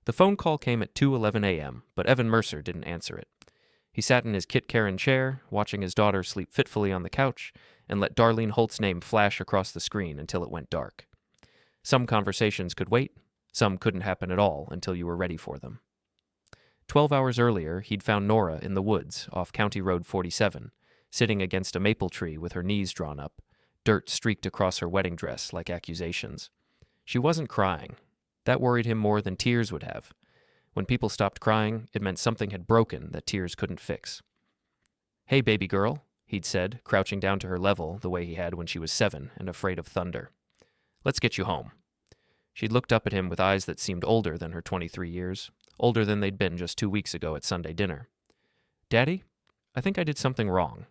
The phone call came at 2:11 a.m., but Evan Mercer didn't answer it. He sat in his Kit Karen chair, watching his daughter sleep fitfully on the couch, and let Darlene Holt's name flash across the screen until it went dark. Some conversations could wait, some couldn't happen at all until you were ready for them. 12 hours earlier, he'd found Nora in the woods off County Road 47, sitting against a maple tree with her knees drawn up, dirt streaked across her wedding dress like accusations. She wasn't crying. That worried him more than tears would have. When people stopped crying, it meant something had broken that tears couldn't fix. "Hey, baby girl," he'd said, crouching down to her level the way he had when she was 7 and afraid of thunder. "Let's get you home." She'd looked up at him with eyes that seemed older than her 23 years, older than they'd been just 2 weeks ago at Sunday dinner. "Daddy, I think I did something wrong."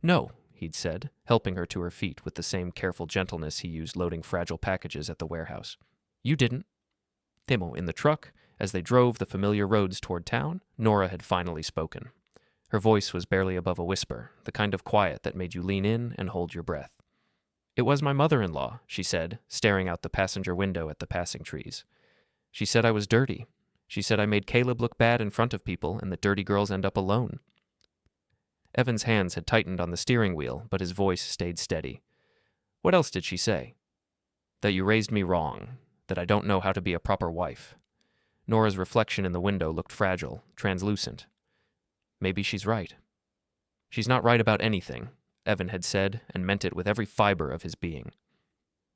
"No," he'd said, helping her to her feet with the same careful gentleness he used loading fragile packages at the warehouse. "You didn't." In the truck, as they drove the familiar roads toward town, Nora had finally spoken. Her voice was barely above a whisper, the kind of quiet that made you lean in and hold your breath. "It was my mother-in-law," she said, staring out the passenger window at the passing trees. "She said I was dirty. She said I made Caleb look bad in front of people and that dirty girls end up alone." Evan's hands had tightened on the steering wheel, but his voice stayed steady. "What else did she say?" "That you raised me wrong, that I don't know how to be a proper wife." Nora's reflection in the window looked fragile, translucent. Maybe she's right. "She's not right about anything," Evan had said, and meant it with every fiber of his being.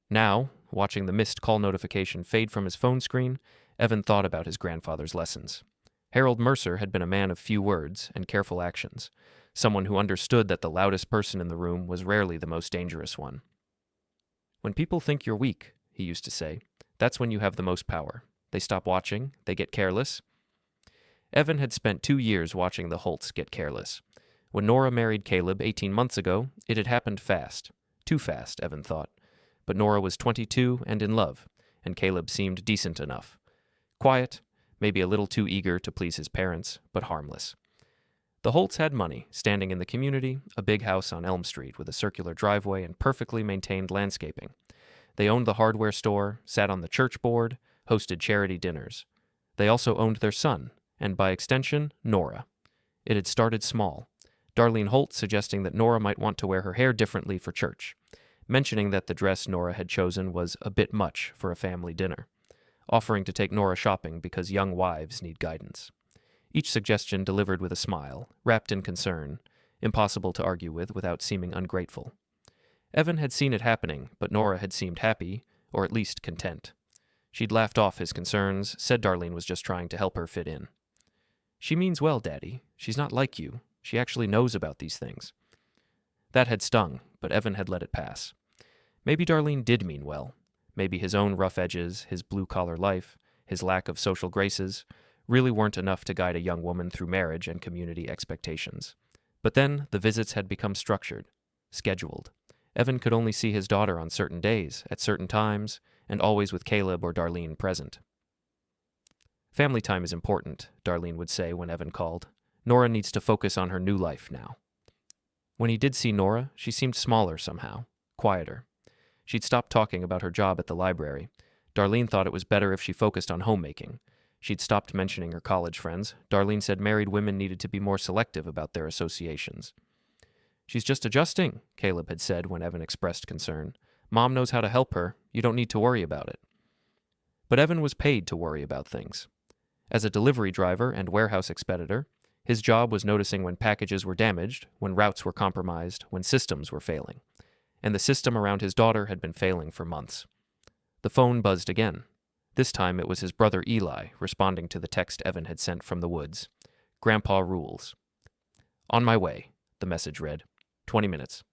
Now, watching the missed call notification fade from his phone screen, Evan thought about his grandfather's lessons. Harold Mercer had been a man of few words and careful actions, someone who understood that the loudest person in the room was rarely the most dangerous one. "When people think you're weak," he used to say, "that's when you have the most power. They stop watching, they get careless." Evan had spent 2 years watching the Holts get careless. When Nora married Caleb 18 months ago, it had happened fast. Too fast, Evan thought. But Nora was 22 and in love, and Caleb seemed decent enough. Quiet, maybe a little too eager to please his parents, but harmless. The Holts had money, standing in the community, a big house on Elm Street with a circular driveway and perfectly maintained landscaping. They owned the hardware store, sat on the church board, hosted charity dinners. They also owned their son, and by extension, Nora. It had started small. Darlene Holt suggesting that Nora might want to wear her hair differently for church, mentioning that the dress Nora had chosen was a bit much for a family dinner, offering to take Nora shopping because young wives need guidance. Each suggestion delivered with a smile, wrapped in concern, impossible to argue with without seeming ungrateful. Evan had seen it happening, but Nora had seemed happy, or at least content. She'd laughed off his concerns, said Darlene was just trying to help her fit in. "She means well, Daddy. She's not like you. She actually knows about these things." That had stung, but Evan had let it pass. Maybe Darlene did mean well. Maybe his own rough edges, his blue-collar life, his lack of social graces, really weren't enough to guide a young woman through marriage and community expectations. But then the visits had become structured, scheduled. Evan could only see his daughter on certain days, at certain times, and always with Caleb or Darlene present. "Family time is important," Darlene would say when Evan called. "Nora needs to focus on her new life now." When he did see Nora, she seemed smaller somehow, quieter. She'd stopped talking about her job at the library. Darlene thought it was better if she focused on homemaking. She'd stopped mentioning her college friends. Darlene said married women needed to be more selective about their associations. "She's just adjusting," Caleb had said when Evan expressed concern. "Mom knows how to help her. You don't need to worry about it." But Evan was paid to worry about things. As a delivery driver and warehouse expeditor, his job was noticing when packages were damaged, when routes were compromised, when systems were failing. And the system around his daughter had been failing for months. The phone buzzed again. This time it was his brother Eli responding to the text Evan had sent from the woods. "Grandpa rules." "On my way," the message read. 20 minutes.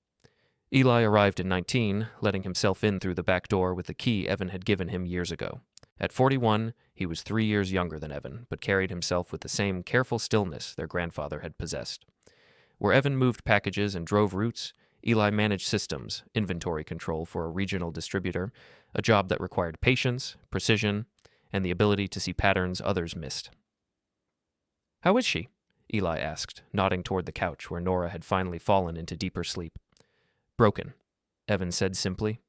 Eli arrived in 19, letting himself in through the back door with the key Evan had given him years ago. At 41, he was 3 years younger than Evan, but carried himself with the same careful stillness their grandfather had possessed. Where Evan moved packages and drove routes, Eli managed systems, inventory control for a regional distributor, a job that required patience, precision, and the ability to see patterns others missed. "How is she?" Eli asked, nodding toward the couch where Nora had finally fallen into deeper sleep. "Broken," Evan said simply,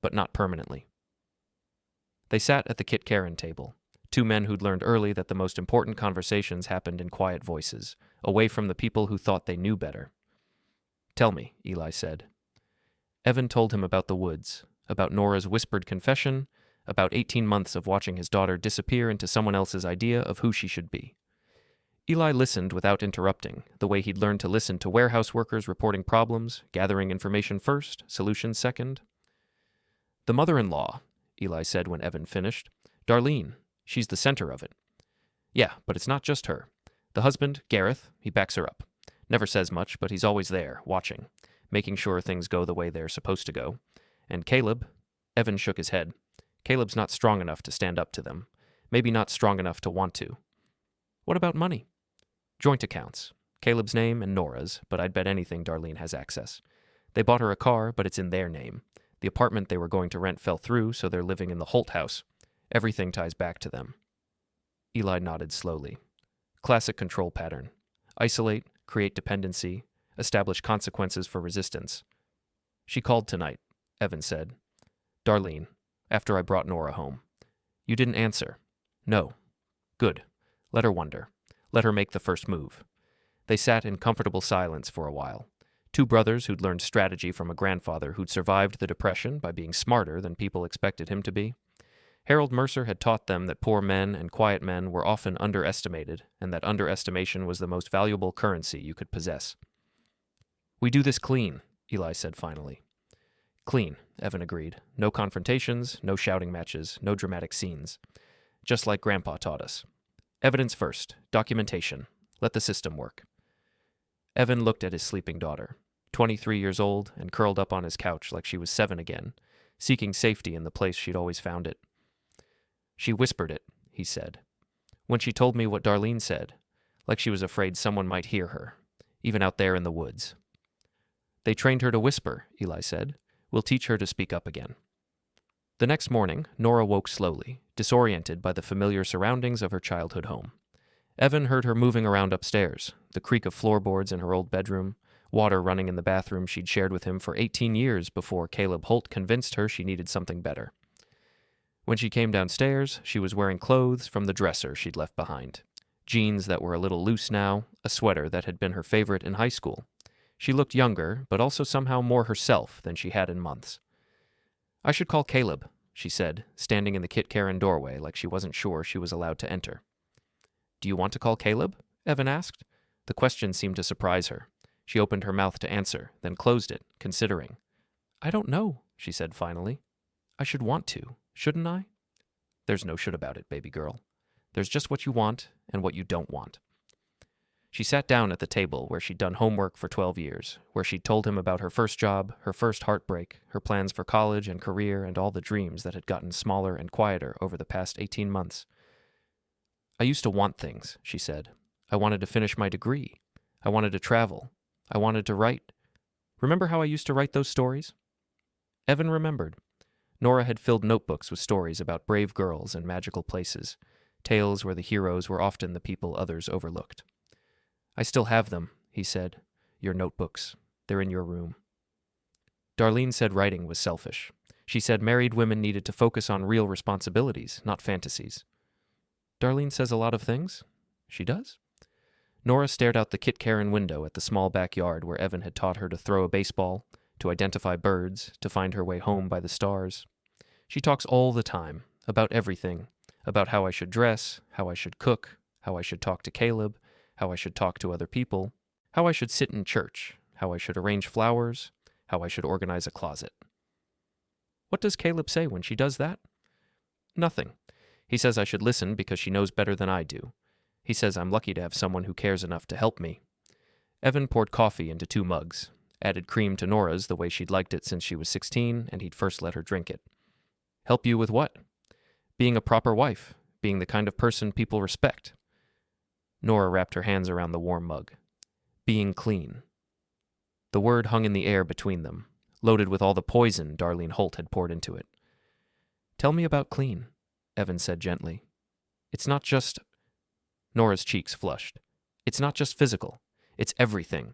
"but not permanently." They sat at the Kit Karen table. Two men who'd learned early that the most important conversations happened in quiet voices, away from the people who thought they knew better. "Tell me," Eli said. Evan told him about the woods, about Nora's whispered confession, about 18 months of watching his daughter disappear into someone else's idea of who she should be. Eli listened without interrupting, the way he'd learned to listen to warehouse workers reporting problems, gathering information first, solutions second. "The mother-in-law," Eli said when Evan finished. "Darlene. She's the center of it." "Yeah, but it's not just her. The husband, Gareth, he backs her up. Never says much, but he's always there, watching, making sure things go the way they're supposed to go. And Caleb," Evan shook his head. "Caleb's not strong enough to stand up to them. Maybe not strong enough to want to." "What about money?" "Joint accounts. Caleb's name and Nora's, but I'd bet anything Darlene has access. They bought her a car, but it's in their name. The apartment they were going to rent fell through, so they're living in the Holt house. Everything ties back to them." Eli nodded slowly. Classic control pattern. Isolate, create dependency, establish consequences for resistance. "She called tonight," Evan said. "Darlene, after I brought Nora home." "You didn't answer." "No." "Good. Let her wonder. Let her make the first move." They sat in comfortable silence for a while. Two brothers who'd learned strategy from a grandfather who'd survived the Depression by being smarter than people expected him to be. Harold Mercer had taught them that poor men and quiet men were often underestimated, and that underestimation was the most valuable currency you could possess. "We do this clean," Eli said finally. "Clean," Evan agreed. "No confrontations, no shouting matches, no dramatic scenes. Just like Grandpa taught us. Evidence first, documentation. Let the system work." Evan looked at his sleeping daughter, 23 years old and curled up on his couch like she was 7 again, seeking safety in the place she'd always found it. "She whispered it," he said. "When she told me what Darlene said, like she was afraid someone might hear her, even out there in the woods." "They trained her to whisper," Eli said. "We'll teach her to speak up again." The next morning, Nora woke slowly, disoriented by the familiar surroundings of her childhood home. Evan heard her moving around upstairs, the creak of floorboards in her old bedroom, water running in the bathroom she'd shared with him for 18 years before Caleb Holt convinced her she needed something better. When she came downstairs, she was wearing clothes from the dresser she'd left behind. Jeans that were a little loose now, a sweater that had been her favorite in high school. She looked younger, but also somehow more herself than she had in months. "I should call Caleb," she said, standing in the Kit Karen doorway like she wasn't sure she was allowed to enter. "Do you want to call Caleb?" Evan asked. The question seemed to surprise her. She opened her mouth to answer, then closed it, considering. "I don't know," she said finally. "I should want to, shouldn't I?" "There's no should about it, baby girl. There's just what you want and what you don't want." She sat down at the table where she'd done homework for 12 years, where she'd told him about her first job, her first heartbreak, her plans for college and career, and all the dreams that had gotten smaller and quieter over the past 18 months. "I used to want things," she said. "I wanted to finish my degree. I wanted to travel. I wanted to write. Remember how I used to write those stories?" Evan remembered. Nora had filled notebooks with stories about brave girls and magical places, tales where the heroes were often the people others overlooked. "I still have them," he said. "Your notebooks. They're in your room." Darlene said writing was selfish. She said married women needed to focus on real responsibilities, not fantasies. "Darlene says a lot of things?" "She does?" Nora stared out the Kit Karen window at the small backyard where Evan had taught her to throw a baseball, to identify birds, to find her way home by the stars. "She talks all the time, about everything, about how I should dress, how I should cook, how I should talk to Caleb, how I should talk to other people, how I should sit in church, how I should arrange flowers, how I should organize a closet." "What does Caleb say when she does that?" "Nothing. He says I should listen because she knows better than I do. He says I'm lucky to have someone who cares enough to help me." Evan poured coffee into 2 mugs, added cream to Nora's the way she'd liked it since she was 16 and he'd first let her drink it. "Help you with what?" "Being a proper wife, being the kind of person people respect." Nora wrapped her hands around the warm mug. "Being clean." The word hung in the air between them, loaded with all the poison Darlene Holt had poured into it. "Tell me about clean," Evan said gently. "It's not just—" Nora's cheeks flushed. "It's not just physical. It's everything.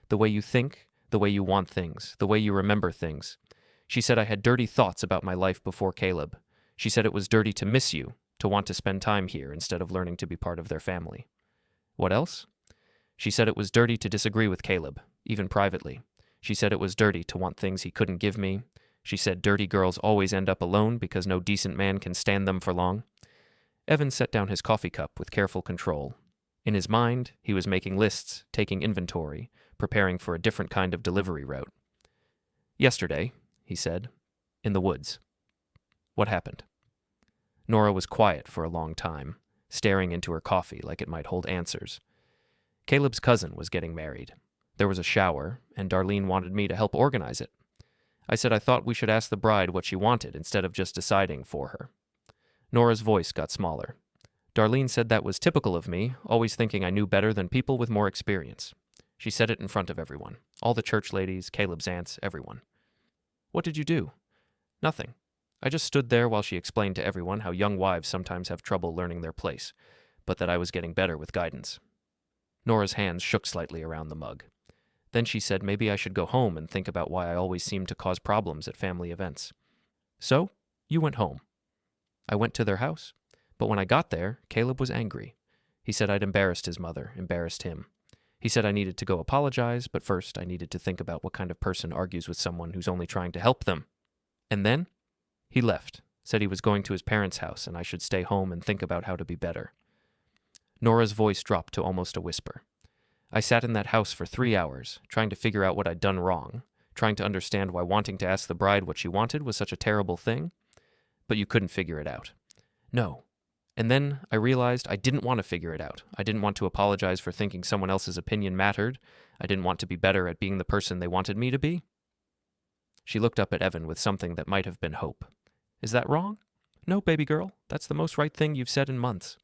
The way you think, the way you want things, the way you remember things. She said I had dirty thoughts about my life before Caleb. She said it was dirty to miss you, to want to spend time here instead of learning to be part of their family. What else? She said it was dirty to disagree with Caleb, even privately. She said it was dirty to want things he couldn't give me. She said dirty girls always end up alone because no decent man can stand them for long. Evan set down his coffee cup with careful control. In his mind, he was making lists, taking inventory, preparing for a different kind of delivery route. Yesterday, he said, in the woods. What happened? Nora was quiet for a long time, staring into her coffee like it might hold answers. Caleb's cousin was getting married. There was a shower, and Darlene wanted me to help organize it. I said I thought we should ask the bride what she wanted instead of just deciding for her. Nora's voice got smaller. Darlene said that was typical of me, always thinking I knew better than people with more experience. She said it in front of everyone, all the church ladies, Caleb's aunts, everyone. What did you do? Nothing. I just stood there while she explained to everyone how young wives sometimes have trouble learning their place, but that I was getting better with guidance. Nora's hands shook slightly around the mug. Then she said maybe I should go home and think about why I always seem to cause problems at family events. So, you went home. I went to their house, but when I got there, Caleb was angry. He said I'd embarrassed his mother, embarrassed him. He said I needed to go apologize, but first I needed to think about what kind of person argues with someone who's only trying to help them. And then, he left, said he was going to his parents' house and I should stay home and think about how to be better. Nora's voice dropped to almost a whisper. I sat in that house for 3 hours, trying to figure out what I'd done wrong, trying to understand why wanting to ask the bride what she wanted was such a terrible thing. But you couldn't figure it out. No. And then I realized I didn't want to figure it out. I didn't want to apologize for thinking someone else's opinion mattered. I didn't want to be better at being the person they wanted me to be. She looked up at Evan with something that might have been hope. Is that wrong? No, baby girl. That's the most right thing you've said in months.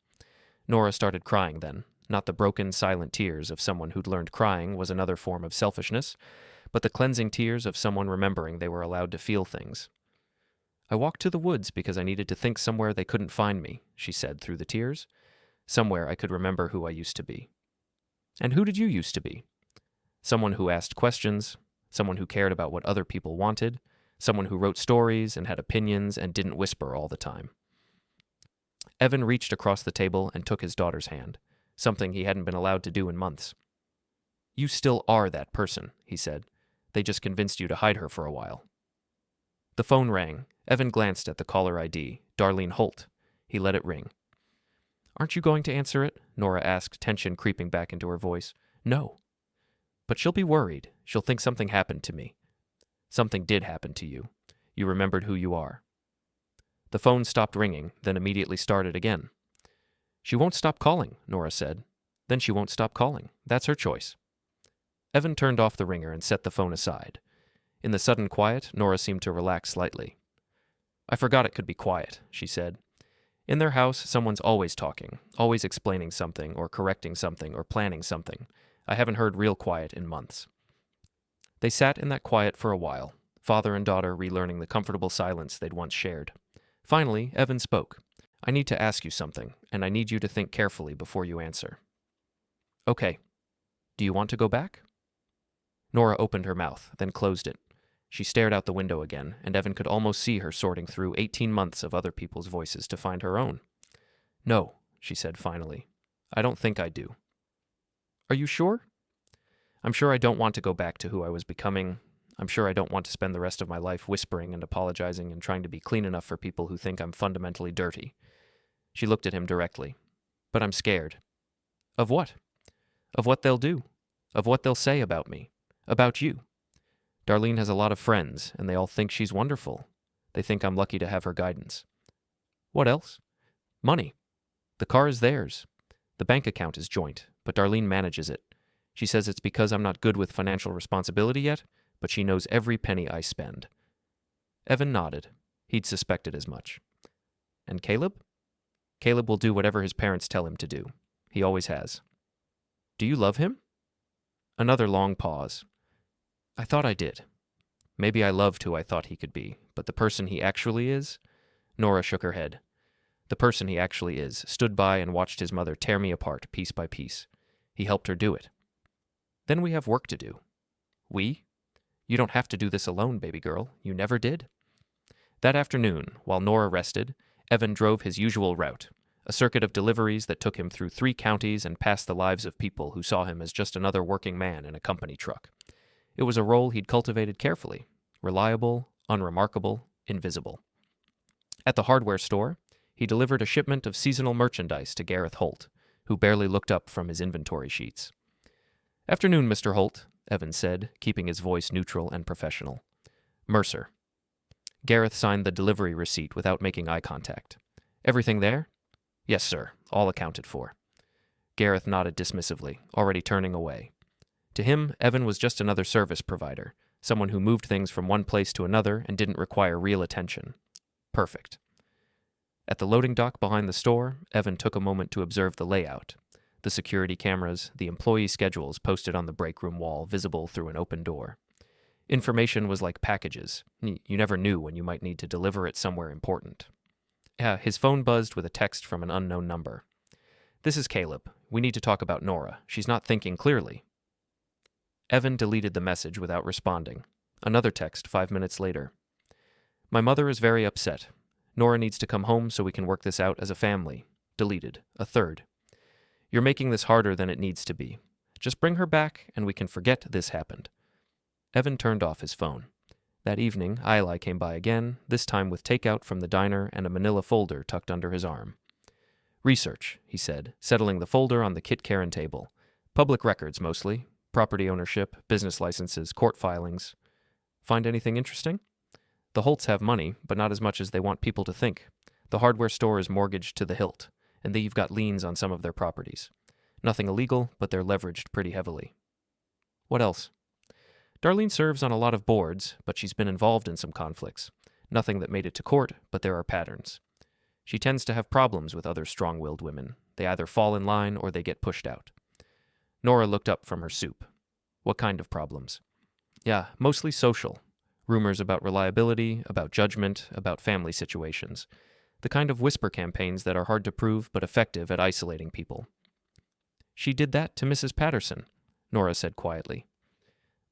Nora started crying then. Not the broken, silent tears of someone who'd learned crying was another form of selfishness, but the cleansing tears of someone remembering they were allowed to feel things. I walked to the woods because I needed to think somewhere they couldn't find me, she said through the tears. Somewhere I could remember who I used to be. And who did you used to be? Someone who asked questions, someone who cared about what other people wanted, someone who wrote stories and had opinions and didn't whisper all the time. Evan reached across the table and took his daughter's hand, something he hadn't been allowed to do in months. You still are that person, he said. They just convinced you to hide her for a while. The phone rang. Evan glanced at the caller ID, Darlene Holt. He let it ring. Aren't you going to answer it? Nora asked, tension creeping back into her voice. No. But she'll be worried. She'll think something happened to me. Something did happen to you. You remembered who you are. The phone stopped ringing, then immediately started again. She won't stop calling, Nora said. Then she won't stop calling. That's her choice. Evan turned off the ringer and set the phone aside. In the sudden quiet, Nora seemed to relax slightly. I forgot it could be quiet, she said. In their house, someone's always talking, always explaining something, or correcting something, or planning something. I haven't heard real quiet in months. They sat in that quiet for a while, father and daughter relearning the comfortable silence they'd once shared. Finally, Evan spoke. I need to ask you something, and I need you to think carefully before you answer. Okay. Do you want to go back? Nora opened her mouth, then closed it. She stared out the window again, and Evan could almost see her sorting through 18 months of other people's voices to find her own. No, she said finally. I don't think I do. Are you sure? I'm sure I don't want to go back to who I was becoming. I'm sure I don't want to spend the rest of my life whispering and apologizing and trying to be clean enough for people who think I'm fundamentally dirty. She looked at him directly. But I'm scared. Of what? Of what they'll do. Of what they'll say about me. About you. Darlene has a lot of friends, and they all think she's wonderful. They think I'm lucky to have her guidance. What else? Money. The car is theirs. The bank account is joint, but Darlene manages it. She says it's because I'm not good with financial responsibility yet, but she knows every penny I spend. Evan nodded. He'd suspected as much. And Caleb? Caleb will do whatever his parents tell him to do. He always has. Do you love him? Another long pause. I thought I did. Maybe I loved who I thought he could be, but the person he actually is? Nora shook her head. The person he actually is stood by and watched his mother tear me apart piece by piece. He helped her do it. Then we have work to do. We? You don't have to do this alone, baby girl. You never did. That afternoon, while Nora rested, Evan drove his usual route, a circuit of deliveries that took him through 3 counties and past the lives of people who saw him as just another working man in a company truck. It was a role he'd cultivated carefully, reliable, unremarkable, invisible. At the hardware store, he delivered a shipment of seasonal merchandise to Gareth Holt, who barely looked up from his inventory sheets. "Afternoon, Mr. Holt," Evan said, keeping his voice neutral and professional. "Mercer." Gareth signed the delivery receipt without making eye contact. "Everything there?" "Yes, sir. All accounted for." Gareth nodded dismissively, already turning away. To him, Evan was just another service provider, someone who moved things from one place to another and didn't require real attention. Perfect. At the loading dock behind the store, Evan took a moment to observe the layout. The security cameras, the employee schedules posted on the break room wall visible through an open door. Information was like packages. You never knew when you might need to deliver it somewhere important. His phone buzzed with a text from an unknown number. "This is Caleb. We need to talk about Nora. She's not thinking clearly." Evan deleted the message without responding. Another text 5 minutes later. "My mother is very upset. Nora needs to come home so we can work this out as a family." Deleted. A third. "You're making this harder than it needs to be. Just bring her back and we can forget this happened." Evan turned off his phone. That evening, Eli came by again, this time with takeout from the diner and a manila folder tucked under his arm. "Research," he said, settling the folder on the Kit Karen table. "Public records, mostly. Property ownership, business licenses, court filings. Find anything interesting?" "The Holts have money, but not as much as they want people to think. The hardware store is mortgaged to the hilt, and they've got liens on some of their properties. Nothing illegal, but they're leveraged pretty heavily." "What else?" "Darlene serves on a lot of boards, but she's been involved in some conflicts. Nothing that made it to court, but there are patterns. She tends to have problems with other strong-willed women. They either fall in line or they get pushed out." Nora looked up from her soup. "What kind of problems?" "Yeah, mostly social. Rumors about reliability, about judgment, about family situations. The kind of whisper campaigns that are hard to prove but effective at isolating people." "She did that to Mrs. Patterson," Nora said quietly.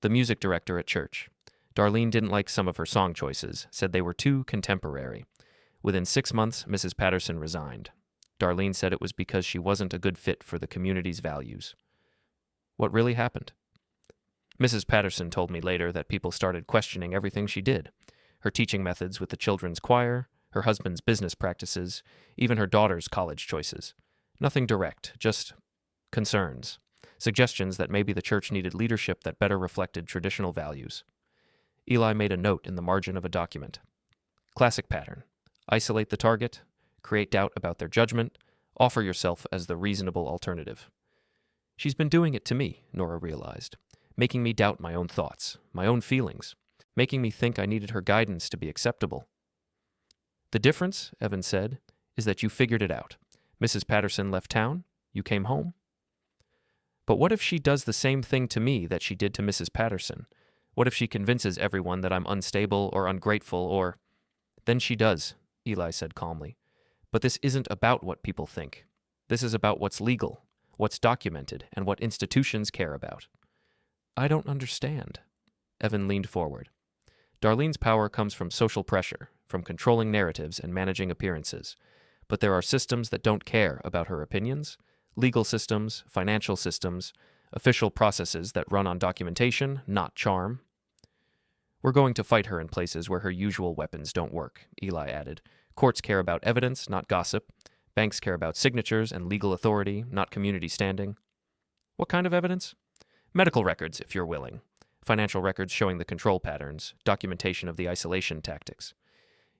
"The music director at church. Darlene didn't like some of her song choices, said they were too contemporary. Within 6 months, Mrs. Patterson resigned. Darlene said it was because she wasn't a good fit for the community's values." "What really happened?" "Mrs. Patterson told me later that people started questioning everything she did. Her teaching methods with the children's choir, her husband's business practices, even her daughter's college choices. Nothing direct, just concerns. Suggestions that maybe the church needed leadership that better reflected traditional values." Eli made a note in the margin of a document. "Classic pattern. Isolate the target, create doubt about their judgment, offer yourself as the reasonable alternative." She's been doing it to me, Nora realized, making me doubt my own thoughts, my own feelings, making me think I needed her guidance to be acceptable. "The difference," Evan said, "is that you figured it out. Mrs. Patterson left town, you came home." "But what if she does the same thing to me that she did to Mrs. Patterson? What if she convinces everyone that I'm unstable or ungrateful or—" "Then she does," Eli said calmly. "But this isn't about what people think. This is about what's legal, what's documented, and what institutions care about." "I don't understand." Evan leaned forward. "Darlene's power comes from social pressure, from controlling narratives and managing appearances. But there are systems that don't care about her opinions. Legal systems, financial systems, official processes that run on documentation, not charm." "We're going to fight her in places where her usual weapons don't work," Eli added. "Courts care about evidence, not gossip. Banks care about signatures and legal authority, not community standing." "What kind of evidence?" "Medical records, if you're willing. Financial records showing the control patterns, documentation of the isolation tactics."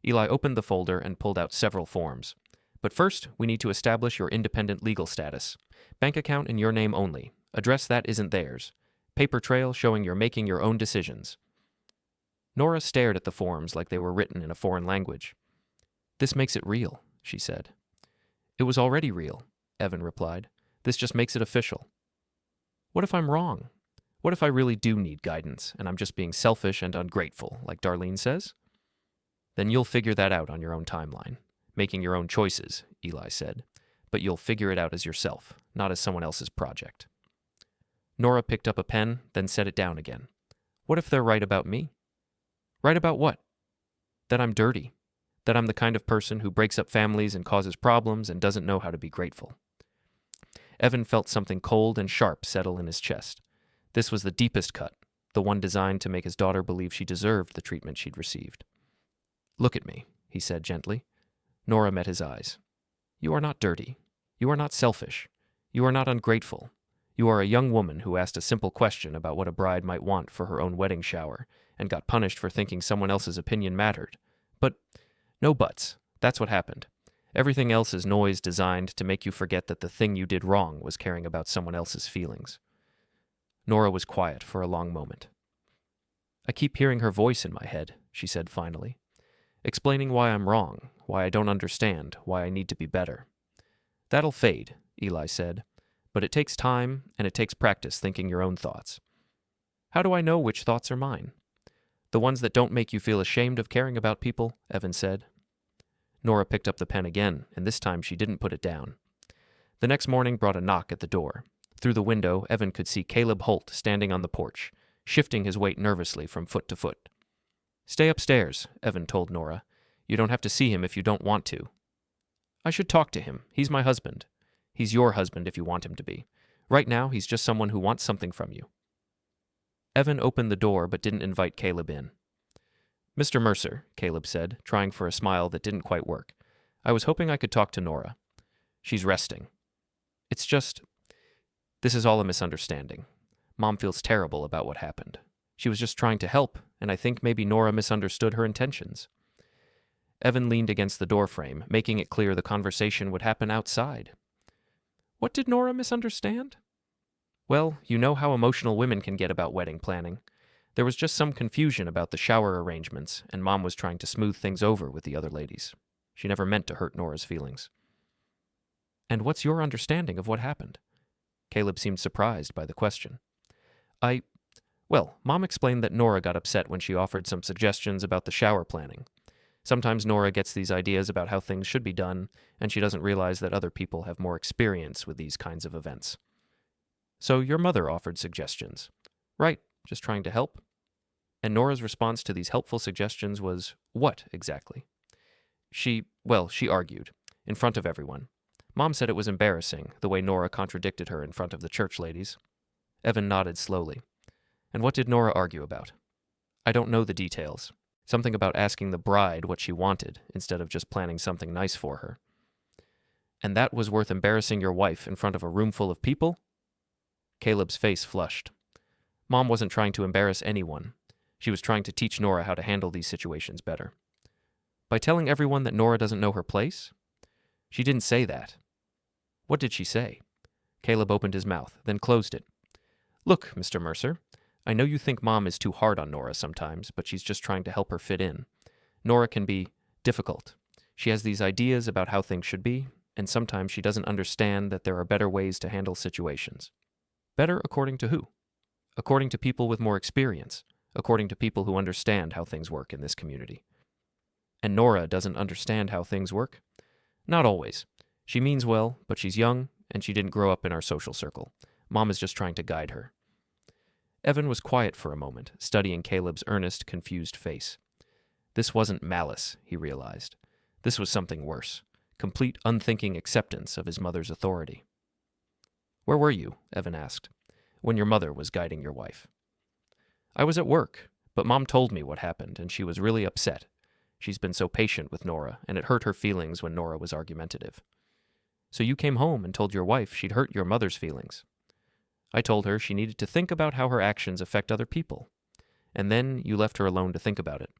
Eli opened the folder and pulled out several forms. "But first, we need to establish your independent legal status. Bank account in your name only. Address that isn't theirs. Paper trail showing you're making your own decisions." Nora stared at the forms like they were written in a foreign language. "This makes it real," she said. "It was already real," Evan replied. "This just makes it official." "What if I'm wrong? What if I really do need guidance, and I'm just being selfish and ungrateful, like Darlene says?" "Then you'll figure that out on your own timeline. Making your own choices," Eli said. "But you'll figure it out as yourself, not as someone else's project." Nora picked up a pen, then set it down again. "What if they're right about me?" "Right about what?" "That I'm dirty. That I'm the kind of person who breaks up families and causes problems and doesn't know how to be grateful. Evan felt something cold and sharp settle in his chest. This was the deepest cut, the one designed to make his daughter believe she deserved the treatment she'd received. "Look at me," he said gently. Nora met his eyes. "You are not dirty. You are not selfish. You are not ungrateful. You are a young woman who asked a simple question about what a bride might want for her own wedding shower and got punished for thinking someone else's opinion mattered. But no buts. That's what happened. Everything else is noise designed to make you forget that the thing you did wrong was caring about someone else's feelings." Nora was quiet for a long moment. "I keep hearing her voice in my head," she said finally, "explaining why I'm wrong, why I don't understand, why I need to be better." "That'll fade," Eli said, "but it takes time and it takes practice thinking your own thoughts." "How do I know which thoughts are mine?" "The ones that don't make you feel ashamed of caring about people," Evan said. Nora picked up the pen again, and this time she didn't put it down. The next morning brought a knock at the door. Through the window, Evan could see Caleb Holt standing on the porch, shifting his weight nervously from foot to foot. "Stay upstairs," Evan told Nora. "You don't have to see him if you don't want to." "I should talk to him. He's my husband. He's your husband if you want him to be. Right now, he's just someone who wants something from you." Evan opened the door but didn't invite Caleb in. "Mr. Mercer," Caleb said, trying for a smile that didn't quite work. "I was hoping I could talk to Nora. She's resting. It's just... This is all a misunderstanding. Mom feels terrible about what happened. She was just trying to help, and I think maybe Nora misunderstood her intentions." Evan leaned against the doorframe, making it clear the conversation would happen outside. "What did Nora misunderstand?" "Well, you know how emotional women can get about wedding planning. There was just some confusion about the shower arrangements, and Mom was trying to smooth things over with the other ladies. She never meant to hurt Nora's feelings." "And what's your understanding of what happened?" Caleb seemed surprised by the question. Well, Mom explained that Nora got upset when she offered some suggestions about the shower planning. Sometimes Nora gets these ideas about how things should be done, and she doesn't realize that other people have more experience with these kinds of events. "So your mother offered suggestions." "Right, just trying to help." "And Nora's response to these helpful suggestions was what, exactly?" She argued, in front of everyone. Mom said it was embarrassing, the way Nora contradicted her in front of the church ladies. Evan nodded slowly. "And what did Nora argue about?" "I don't know the details. Something about asking the bride what she wanted, instead of just planning something nice for her." "And that was worth embarrassing your wife in front of a room full of people?" Caleb's face flushed. Mom wasn't trying to embarrass anyone. She was trying to teach Nora how to handle these situations better. "By telling everyone that Nora doesn't know her place?" "She didn't say that." "What did she say?" Caleb opened his mouth, then closed it. "Look, Mr. Mercer, I know you think Mom is too hard on Nora sometimes, but she's just trying to help her fit in. Nora can be difficult. She has these ideas about how things should be, and sometimes she doesn't understand that there are better ways to handle situations." "Better according to who?" "According to people with more experience, according to people who understand how things work in this community." "And Nora doesn't understand how things work?" "Not always. She means well, but she's young, and she didn't grow up in our social circle. Mom is just trying to guide her." Evan was quiet for a moment, studying Caleb's earnest, confused face. This wasn't malice, he realized. This was something worse. Complete unthinking acceptance of his mother's authority. "Where were you?" Evan asked, "when your mother was guiding your wife?" "I was at work, but Mom told me what happened, and she was really upset. She's been so patient with Nora, and it hurt her feelings when Nora was argumentative." "So you came home and told your wife she'd hurt your mother's feelings?" "I told her she needed to think about how her actions affect other people. And then you left her alone to think about it."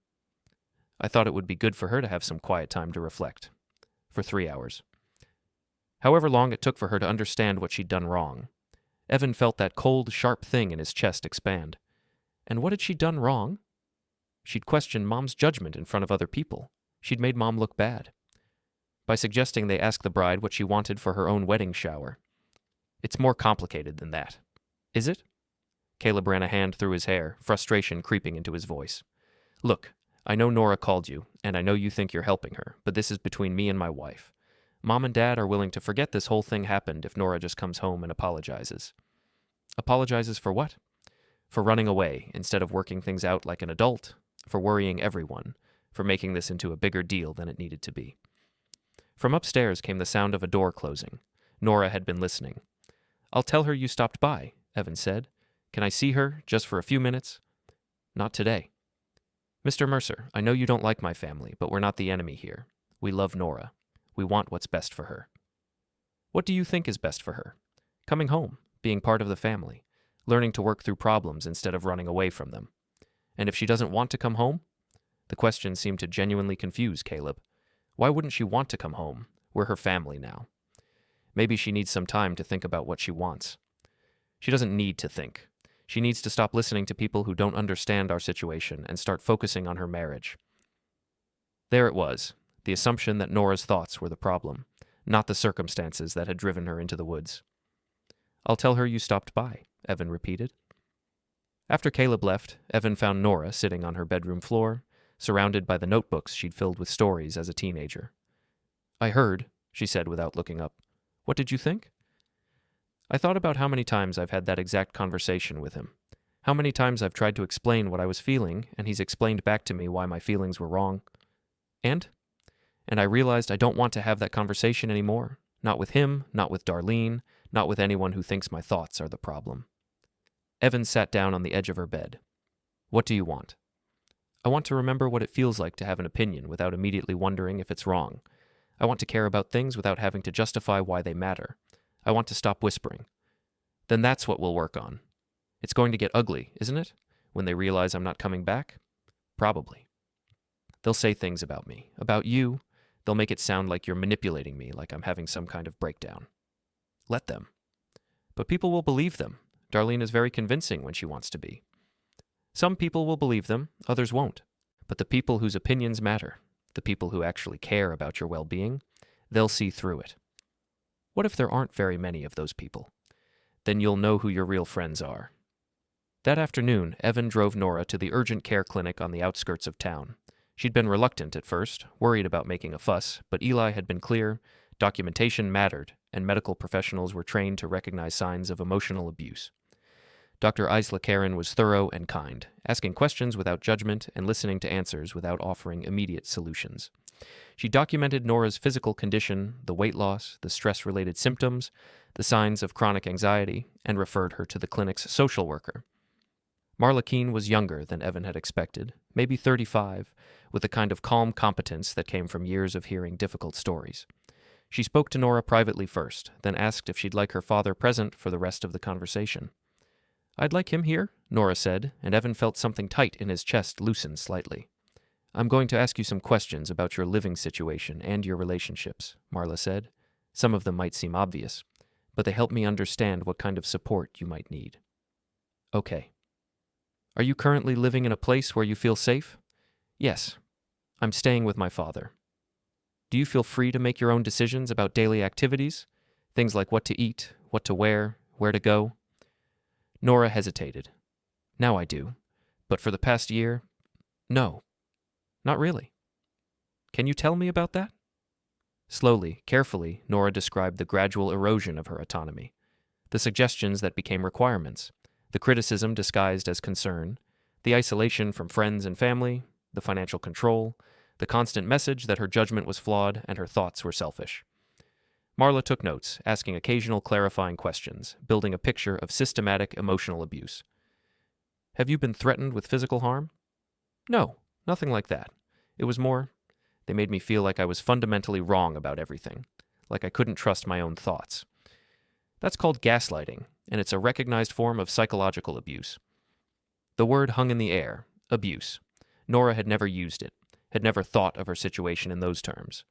"I thought it would be good for her to have some quiet time to reflect." "For 3 hours." However long it took for her to understand what she'd done wrong. Evan felt that cold, sharp thing in his chest expand. And what had she done wrong? She'd questioned Mom's judgment in front of other people. She'd made Mom look bad. By suggesting they ask the bride what she wanted for her own wedding shower. "It's more complicated than that." "Is it?" Caleb ran a hand through his hair, frustration creeping into his voice. "Look, I know Nora called you, and I know you think you're helping her, but this is between me and my wife. Mom and Dad are willing to forget this whole thing happened if Nora just comes home and apologizes." "Apologizes for what?" "For running away instead of working things out like an adult, for worrying everyone, for making this into a bigger deal than it needed to be. From upstairs came the sound of a door closing. Nora had been listening. "I'll tell her you stopped by," Evan said. "Can I see her, just for a few minutes?" "Not today." "Mr. Mercer, I know you don't like my family, but we're not the enemy here. We love Nora. We want what's best for her." "What do you think is best for her?" "Coming home, being part of the family, learning to work through problems instead of running away from them." "And if she doesn't want to come home?" The question seemed to genuinely confuse Caleb. Why wouldn't she want to come home? We're her family now. Maybe she needs some time to think about what she wants. She doesn't need to think. She needs to stop listening to people who don't understand our situation and start focusing on her marriage. There it was, the assumption that Nora's thoughts were the problem, not the circumstances that had driven her into the woods. "I'll tell her you stopped by," Evan repeated. After Caleb left, Evan found Nora sitting on her bedroom floor, surrounded by the notebooks she'd filled with stories as a teenager. "I heard," she said without looking up. "What did you think?" "I thought about how many times I've had that exact conversation with him. How many times I've tried to explain what I was feeling, and he's explained back to me why my feelings were wrong. And I realized I don't want to have that conversation anymore. Not with him, not with Darlene, not with anyone who thinks my thoughts are the problem." Evan sat down on the edge of her bed. "What do you want?" "I want to remember what it feels like to have an opinion without immediately wondering if it's wrong. I want to care about things without having to justify why they matter. I want to stop whispering." "Then that's what we'll work on. It's going to get ugly, isn't it? When they realize I'm not coming back?" "Probably. They'll say things about me, about you. They'll make it sound like you're manipulating me, like I'm having some kind of breakdown." "Let them." "But people will believe them. Darlene is very convincing when she wants to be." "Some people will believe them, others won't. But the people whose opinions matter, the people who actually care about your well-being, they'll see through it." "What if there aren't very many of those people?" "Then you'll know who your real friends are." That afternoon, Evan drove Nora to the urgent care clinic on the outskirts of town. She'd been reluctant at first, worried about making a fuss, but Eli had been clear, documentation mattered, and medical professionals were trained to recognize signs of emotional abuse. Dr. Isla Karen was thorough and kind, asking questions without judgment and listening to answers without offering immediate solutions. She documented Nora's physical condition, the weight loss, the stress-related symptoms, the signs of chronic anxiety, and referred her to the clinic's social worker. Marla Keene was younger than Evan had expected, maybe 35, with the kind of calm competence that came from years of hearing difficult stories. She spoke to Nora privately first, then asked if she'd like her father present for the rest of the conversation. "I'd like him here," Nora said, and Evan felt something tight in his chest loosen slightly. "I'm going to ask you some questions about your living situation and your relationships," Marla said. "Some of them might seem obvious, but they help me understand what kind of support you might need." "Okay. Are you currently living in a place where you feel safe?" "Yes. I'm staying with my father." "Do you feel free to make your own decisions about daily activities? Things like what to eat, what to wear, where to go?" Nora hesitated. "Now I do. But for the past year, no. Not really." "Can you tell me about that?" Slowly, carefully, Nora described the gradual erosion of her autonomy, the suggestions that became requirements, the criticism disguised as concern, the isolation from friends and family, the financial control, the constant message that her judgment was flawed and her thoughts were selfish. Marla took notes, asking occasional clarifying questions, building a picture of systematic emotional abuse. "Have you been threatened with physical harm?" "No, nothing like that. It was more, they made me feel like I was fundamentally wrong about everything, like I couldn't trust my own thoughts. That's called gaslighting, and it's a recognized form of psychological abuse." The word hung in the air, abuse. Nora had never used it, had never thought of her situation in those terms.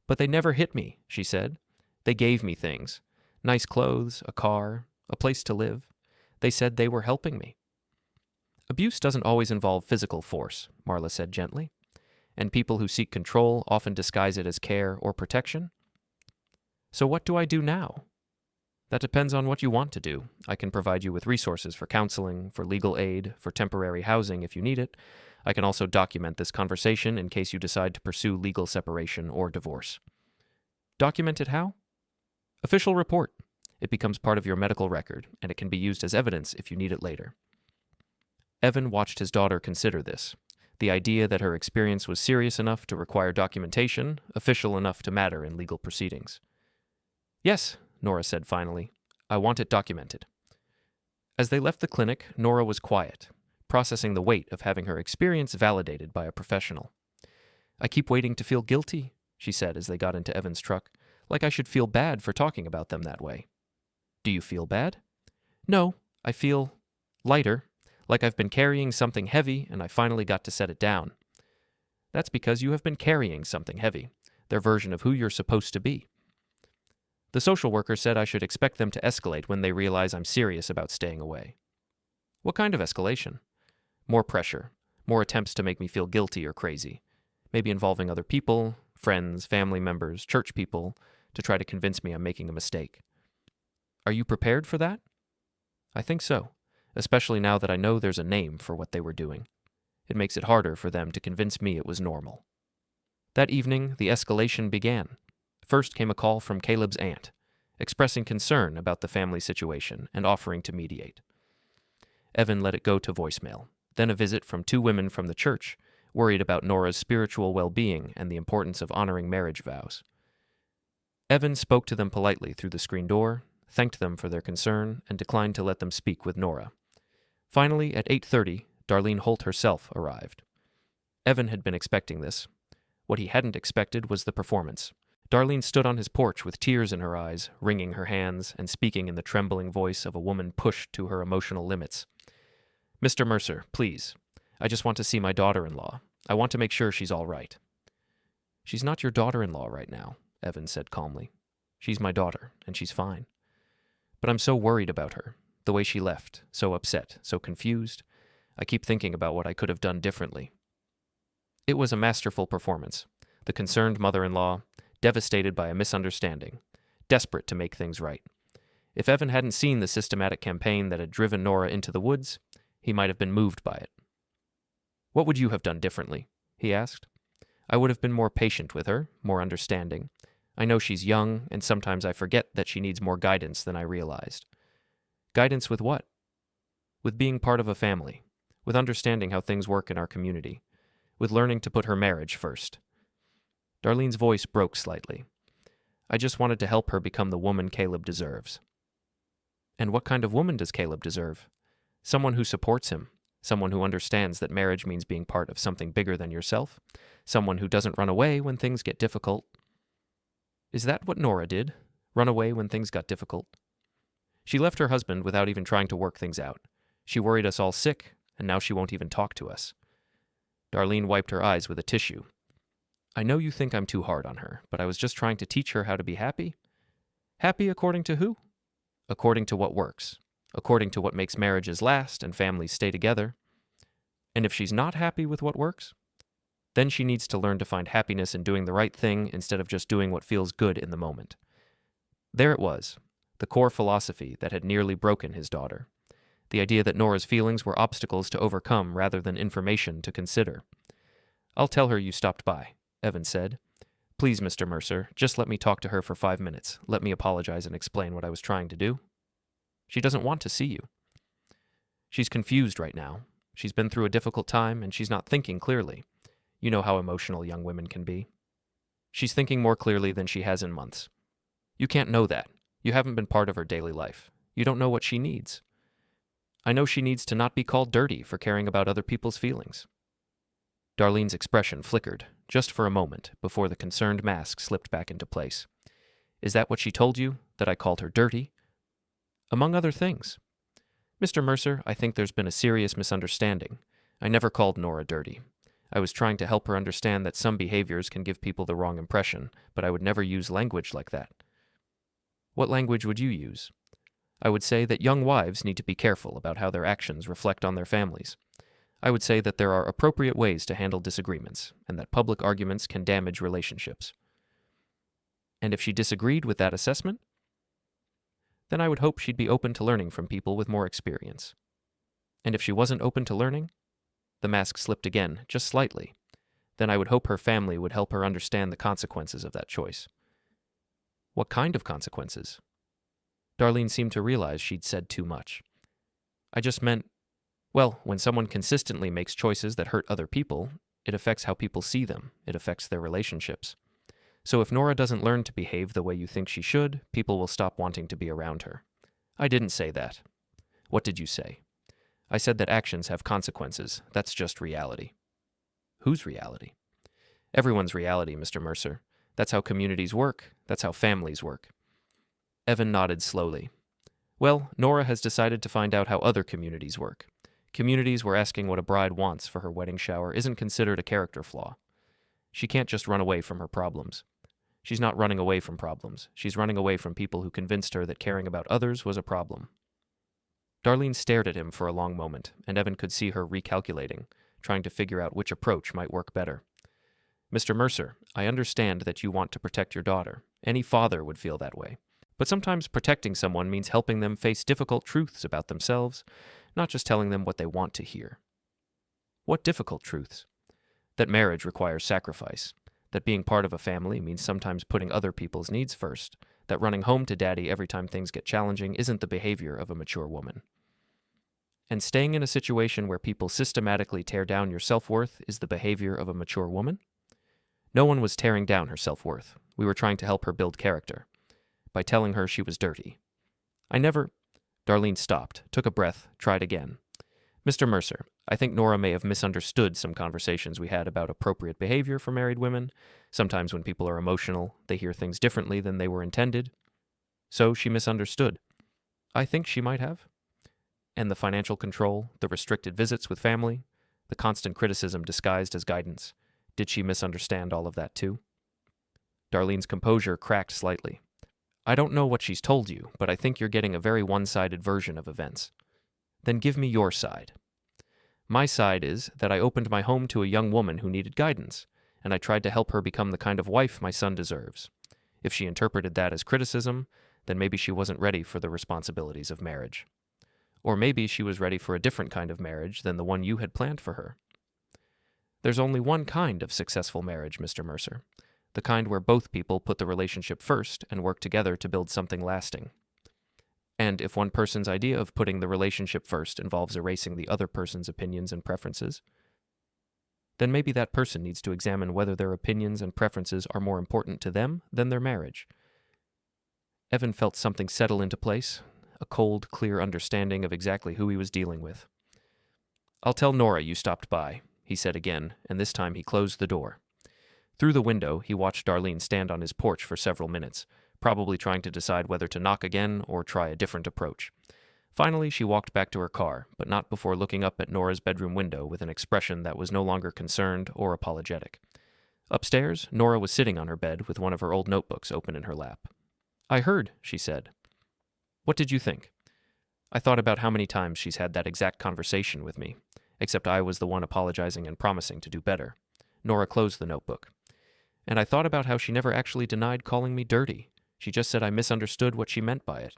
"But they never hit me," she said. "They gave me things. Nice clothes, a car, a place to live. They said they were helping me." "Abuse doesn't always involve physical force," Marla said gently. "And people who seek control often disguise it as care or protection." "So what do I do now?" "That depends on what you want to do. I can provide you with resources for counseling, for legal aid, for temporary housing if you need it. I can also document this conversation in case you decide to pursue legal separation or divorce." "Document it how?" "Official report. It becomes part of your medical record, and it can be used as evidence if you need it later." Evan watched his daughter consider this. The idea that her experience was serious enough to require documentation, official enough to matter in legal proceedings. "Yes," Nora said finally. "I want it documented." As they left the clinic, Nora was quiet, processing the weight of having her experience validated by a professional. "I keep waiting to feel guilty," she said as they got into Evan's truck, "like I should feel bad for talking about them that way." "Do you feel bad?" "No, I feel lighter, like I've been carrying something heavy and I finally got to set it down." "That's because you have been carrying something heavy, their version of who you're supposed to be." The social worker said I should expect them to escalate when they realize I'm serious about staying away. "What kind of escalation?" "More pressure, more attempts to make me feel guilty or crazy, maybe involving other people, friends, family members, church people, to try to convince me I'm making a mistake." "Are you prepared for that?" "I think so, especially now that I know there's a name for what they were doing. It makes it harder for them to convince me it was normal." That evening, the escalation began. First came a call from Caleb's aunt, expressing concern about the family situation and offering to mediate. Evan let it go to voicemail, then a visit from 2 women from the church, worried about Nora's spiritual well-being and the importance of honoring marriage vows. Evan spoke to them politely through the screen door, thanked them for their concern, and declined to let them speak with Nora. Finally, at 8:30, Darlene Holt herself arrived. Evan had been expecting this. What he hadn't expected was the performance. Darlene stood on his porch with tears in her eyes, wringing her hands, and speaking in the trembling voice of a woman pushed to her emotional limits. "Mr. Mercer, please. I just want to see my daughter-in-law. I want to make sure she's all right." "She's not your daughter-in-law right now," Evan said calmly. "She's my daughter, and she's fine. But I'm so worried about her, the way she left, so upset, so confused. I keep thinking about what I could have done differently." It was a masterful performance. The concerned mother-in-law, devastated by a misunderstanding, desperate to make things right. If Evan hadn't seen the systematic campaign that had driven Nora into the woods, he might have been moved by it. "What would you have done differently?" he asked. "I would have been more patient with her, more understanding. I know she's young, and sometimes I forget that she needs more guidance than I realized." "Guidance with what?" "With being part of a family, with understanding how things work in our community, with learning to put her marriage first." Darlene's voice broke slightly. "I just wanted to help her become the woman Caleb deserves." "And what kind of woman does Caleb deserve?" "Someone who supports him, someone who understands that marriage means being part of something bigger than yourself, someone who doesn't run away when things get difficult." "Is that what Nora did? Run away when things got difficult?" "She left her husband without even trying to work things out. She worried us all sick, and now she won't even talk to us." Darlene wiped her eyes with a tissue. "I know you think I'm too hard on her, but I was just trying to teach her how to be happy." "Happy according to who?" "According to what works. According to what makes marriages last and families stay together." "And if she's not happy with what works?" "Then she needs to learn to find happiness in doing the right thing instead of just doing what feels good in the moment." There it was, the core philosophy that had nearly broken his daughter. The idea that Nora's feelings were obstacles to overcome rather than information to consider. "I'll tell her you stopped by," Evan said. "Please, Mr. Mercer, just let me talk to her for 5 minutes. Let me apologize and explain what I was trying to do." "She doesn't want to see you." "She's confused right now. She's been through a difficult time, and she's not thinking clearly. You know how emotional young women can be. She's thinking more clearly than she has in months. You can't know that. You haven't been part of her daily life. You don't know what she needs. I know she needs to not be called dirty for caring about other people's feelings." Darlene's expression flickered, just for a moment, before the concerned mask slipped back into place. "Is that what she told you, that I called her dirty?" "Among other things." "Mr. Mercer, I think there's been a serious misunderstanding. I never called Nora dirty. I was trying to help her understand that some behaviors can give people the wrong impression, but I would never use language like that." "What language would you use?" "I would say that young wives need to be careful about how their actions reflect on their families. I would say that there are appropriate ways to handle disagreements, and that public arguments can damage relationships." "And if she disagreed with that assessment?" "Then I would hope she'd be open to learning from people with more experience." "And if she wasn't open to learning?" The mask slipped again, just slightly. "Then I would hope her family would help her understand the consequences of that choice." "What kind of consequences?" Darlene seemed to realize she'd said too much. "I just meant, Well, when someone consistently makes choices that hurt other people, it affects how people see them. It affects their relationships. So if Nora doesn't learn to behave the way you think she should, people will stop wanting to be around her. I didn't say that. What did you say? I said that actions have consequences. That's just reality. Whose reality? Everyone's reality, Mr. Mercer. That's how communities work. That's how families work. Evan nodded slowly. Well, Nora has decided to find out how other communities work. Communities where asking what a bride wants for her wedding shower isn't considered a character flaw. She can't just run away from her problems. She's not running away from problems. She's running away from people who convinced her that caring about others was a problem. Darlene stared at him for a long moment, and Evan could see her recalculating, trying to figure out which approach might work better. Mr. Mercer, I understand that you want to protect your daughter. Any father would feel that way. But sometimes protecting someone means helping them face difficult truths about themselves, not just telling them what they want to hear. What difficult truths? That marriage requires sacrifice. That being part of a family means sometimes putting other people's needs first. That running home to daddy every time things get challenging isn't the behavior of a mature woman. And staying in a situation where people systematically tear down your self-worth is the behavior of a mature woman? No one was tearing down her self-worth. We were trying to help her build character. By telling her she was dirty. Darlene stopped, took a breath, tried again. Mr. Mercer, I think Nora may have misunderstood some conversations we had about appropriate behavior for married women. Sometimes when people are emotional, they hear things differently than they were intended. So she misunderstood. I think she might have. And the financial control, the restricted visits with family, the constant criticism disguised as guidance. Did she misunderstand all of that too? Darlene's composure cracked slightly. I don't know what she's told you, but I think you're getting a very one-sided version of events. Then give me your side. My side is that I opened my home to a young woman who needed guidance, and I tried to help her become the kind of wife my son deserves. If she interpreted that as criticism, then maybe she wasn't ready for the responsibilities of marriage. Or maybe she was ready for a different kind of marriage than the one you had planned for her. There's only one kind of successful marriage, Mr. Mercer. The kind where both people put the relationship first and work together to build something lasting. And if one person's idea of putting the relationship first involves erasing the other person's opinions and preferences, then maybe that person needs to examine whether their opinions and preferences are more important to them than their marriage. Evan felt something settle into place, a cold, clear understanding of exactly who he was dealing with. I'll tell Nora you stopped by, he said again, and this time he closed the door. Through the window, he watched Darlene stand on his porch for several minutes, probably trying to decide whether to knock again or try a different approach. Finally, she walked back to her car, but not before looking up at Nora's bedroom window with an expression that was no longer concerned or apologetic. Upstairs, Nora was sitting on her bed with one of her old notebooks open in her lap. I heard, she said. What did you think? I thought about how many times she's had that exact conversation with me, except I was the one apologizing and promising to do better. Nora closed the notebook. And I thought about how she never actually denied calling me dirty. She just said I misunderstood what she meant by it.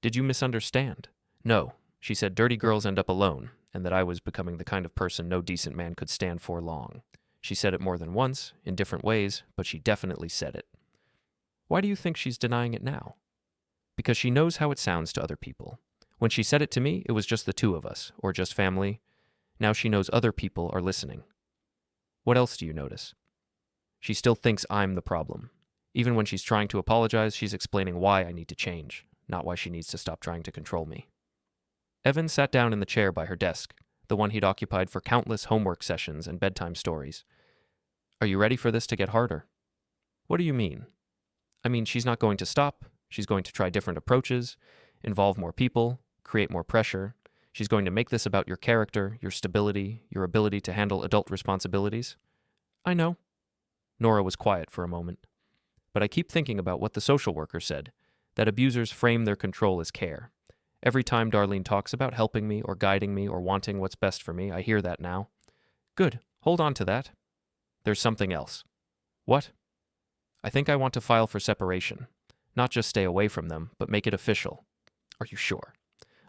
Did you misunderstand? No. She said dirty girls end up alone, and that I was becoming the kind of person no decent man could stand for long. She said it more than once, in different ways, but she definitely said it. Why do you think she's denying it now? Because she knows how it sounds to other people. When she said it to me, it was just the two of us, or just family. Now she knows other people are listening. What else do you notice? She still thinks I'm the problem. Even when she's trying to apologize, she's explaining why I need to change, not why she needs to stop trying to control me. Evan sat down in the chair by her desk, the one he'd occupied for countless homework sessions and bedtime stories. Are you ready for this to get harder? What do you mean? I mean, she's not going to stop. She's going to try different approaches, involve more people, create more pressure. She's going to make this about your character, your stability, your ability to handle adult responsibilities. I know. Nora was quiet for a moment. But I keep thinking about what the social worker said, that abusers frame their control as care. Every time Darlene talks about helping me or guiding me or wanting what's best for me, I hear that now. Good. Hold on to that. There's something else. What? I think I want to file for separation. Not just stay away from them, but make it official. Are you sure?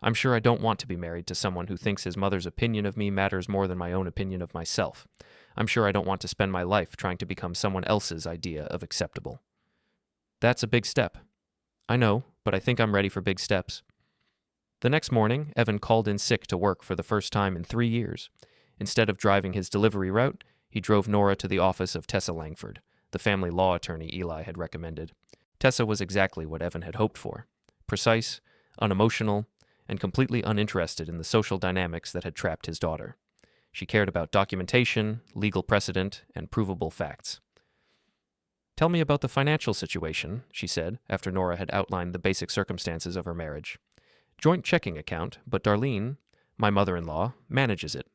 I'm sure I don't want to be married to someone who thinks his mother's opinion of me matters more than my own opinion of myself. I'm sure I don't want to spend my life trying to become someone else's idea of acceptable. That's a big step. I know, but I think I'm ready for big steps. The next morning, Evan called in sick to work for the first time in 3 years. Instead of driving his delivery route, he drove Nora to the office of Tessa Langford, the family law attorney Eli had recommended. Tessa was exactly what Evan had hoped for: precise, unemotional, and completely uninterested in the social dynamics that had trapped his daughter. She cared about documentation, legal precedent, and provable facts. "Tell me about the financial situation," she said, after Nora had outlined the basic circumstances of her marriage. "Joint checking account, but Darlene, my mother-in-law, manages it.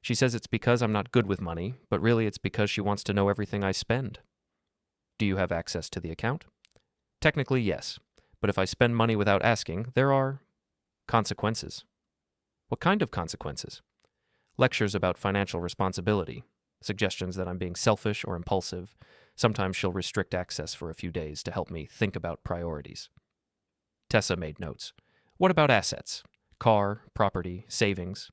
She says it's because I'm not good with money, but really it's because she wants to know everything I spend." "Do you have access to the account?" "Technically, yes. But if I spend money without asking, there are consequences." "What kind of consequences?" "Lectures about financial responsibility, suggestions that I'm being selfish or impulsive. Sometimes she'll restrict access for a few days to help me think about priorities." Tessa made notes. "What about assets? Car, property, savings?"